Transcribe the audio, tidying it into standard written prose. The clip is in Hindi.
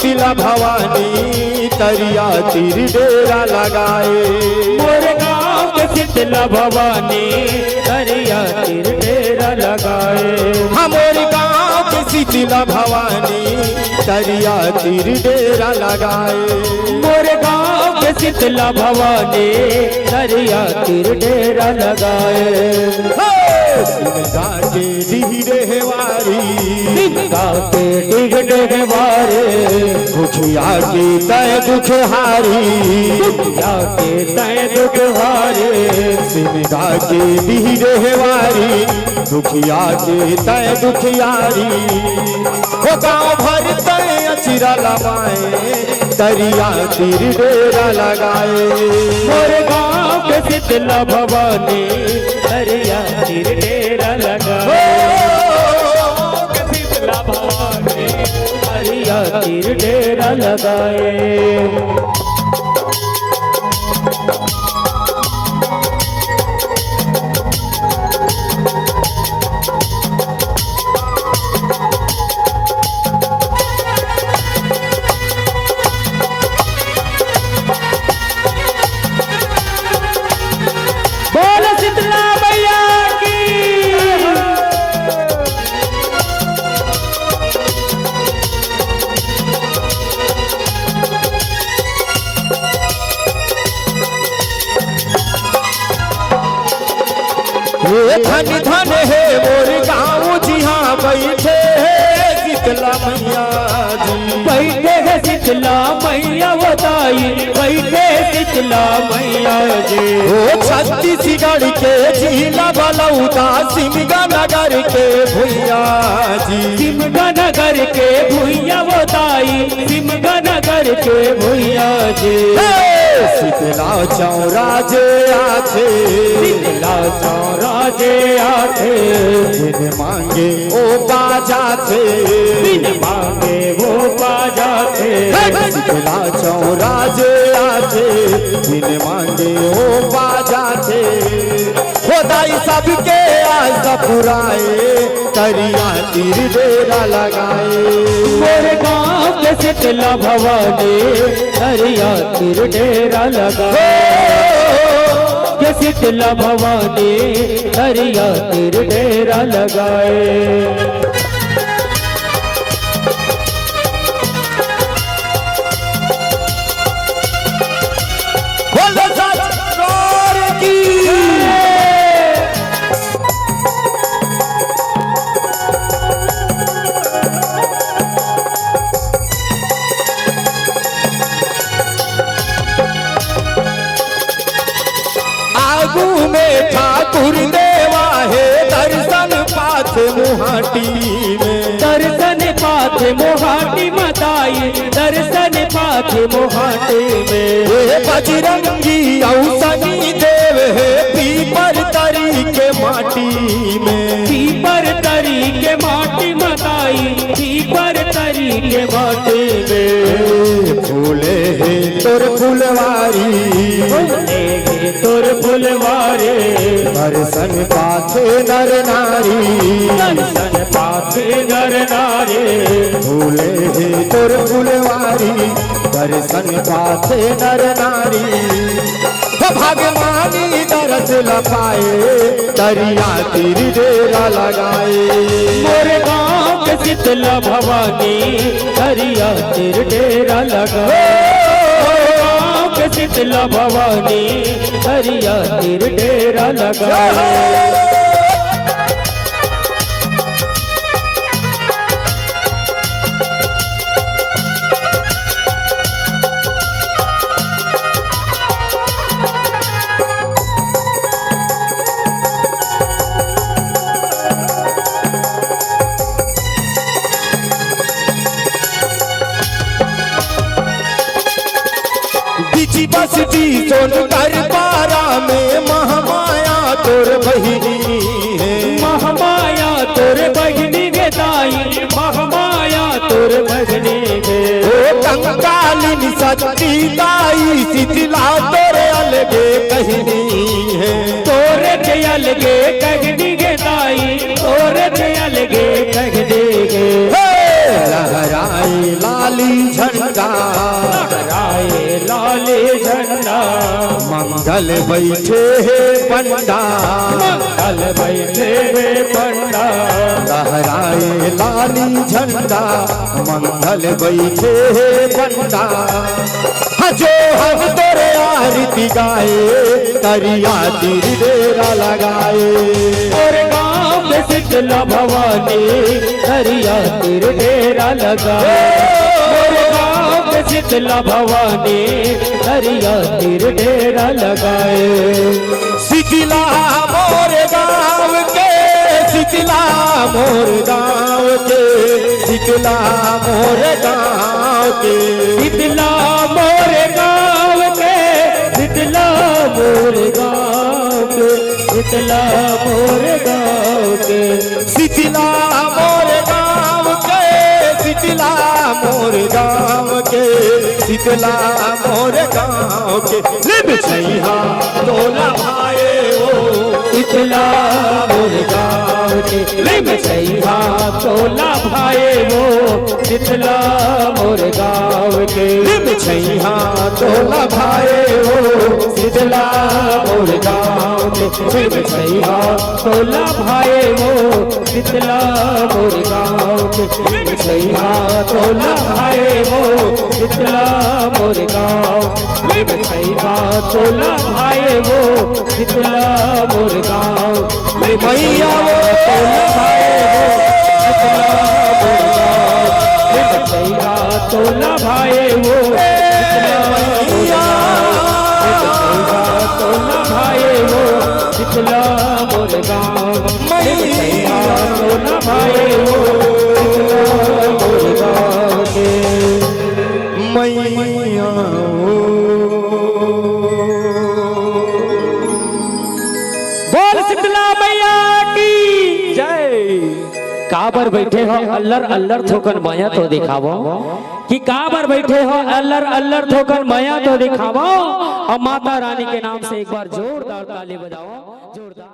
शीतला भवानी तरिया तीर डेरा लगाए। मोर गाँव के शीतला भवानी तरिया तीर डेरा लगाए। हमारे गाँव के शीतला भवानी तरिया तीर डेरा लगाए। मोर गाँव के शीतला भवानी तरिया तीर डेरा लगाए। सिमगा के डीरे वारी सिमगा के डीरे वारे दुखिया के तय दुख हारी। दुखिया के तय दुख हारे सिमगा के डीरे वारी दुखिया के तय दुखियारी। हो गाँव भर तय अचिरा लमाए तरिया तीर डेरा लगाए। मोर गाँव के शीतला भवानी तरिया तीर डेरा लगाए। शीतला भवानी तरिया तीर डेरा लगाए। बोल शीतला मैया की। धन धन है मोर गाँव जी हाँ बैठे है शीतला मैया जी। बैठे है शीतला मैया बताई बैठे शीतला मैया जी। ओ छत्तीसगढ़ के जिला बलौदा सिमगा नगर के भैया जी। सिमगा नगर के भैया बताई सिमगा नगर के भैया जी। शीतला चौरा जे आथे शीतला चौरा जे आथे बिन मांगे ओ बाजा थे। बिन मांगे वो बाजा थे। शीतला चौरा जे आथे बिन मांगे ओ बाजा थे। खुदाई सबके आशा पुराए तरिया तीर डेरा लगाए। मोर गाँव के शीतला भवानी तरिया तीर डेरा लगाए। के शीतला भवानी तरिया तीर डेरा लगाए। आगू में ठाकुर देवा है दर्शन पाथे मुहाटी में। दर्शन पाथे मोहाटी मताई दर्शन पाथे मोहाटी में। बजरंगी औसनी देव है पीपर तरी के माटी में। पीपर तरी के माटी मताई पीपर तरी के माटी में। फूले है तोर फुलवारी तोर फुलवारे दर्शन पाथे नर नारी। दर्शन पाथे नर नारी फूले है तोर फुलवारी दर्शन पाथे नर नारी। भगवानी दरस लपाए दरिया तीर डेरा लगाए। मोर गाँव के शीतला भवानी दरिया तीर डेरा लगाए। गाँव के शीतला भवानी दरिया तीर डेरा लगाए। बसती सोनकर पारा में महामाया तोर बहिनी है। महामाया तोर बहिनी गे दाई महामाया तोर बहिनी गे। ओ कंकालिनी सती दाई शीतला तोरे अलगे कहनी है। तोरे के अलगे कहनी गे दाई तोरे के अलगे कहनी गे। लहराई लाली झंडा मंगल बैठे हे पंडा मंगल बैठे हे पंडा लहराए लाली झंडा मंगल बैठे हे पंडा जो हम तोरे आरती गाए करिया तीर डेरा लगाए और गाँव में शीतला भवानी दरिया तीर डेरा लगाए और गाँव में शीतला भवानी दरिया तीर डेरा लगाए शीतला मोर गाँव के शीतला मोर गाँव के शीतला मोर गाँव के शीतला मोर गाँव के शीतला मोर गाँव के शीतला मोर गाँव के शीतला मोर गाँव के शीतला मोर गाँव के शीतला मोर गाँव के लिप छैहा तोला भाए हो शीतला मोर गाँव के लिम छैहा तोला भाए वो शीतला मोर गाँव के लिप छैहा तोला भाए हो शीतला मोर गाँव के लिम छैहा तोला भाए वो शीतला मोर गाँव के लिम छैहा तोला भाए वो शीतला मोर गाँव लिम छैहा तोला भाए वो शीतला मोर गाँव मैया वो तोला भाए वो तोला भाए वो तोला भाए वो शीतला मोर गाँव तोला भाए वो शीतला मोर गाँव के मैया बोल शीतला मैया की जय। काबर बैठे हो अल्लर अल्लर थोकन माया तो दिखावो कि काबर बैठे हो अल्लर अल्लर थोकन माया तो दिखावो और माता रानी के नाम से एक बार जोरदार ताली बजाओ जोरदार।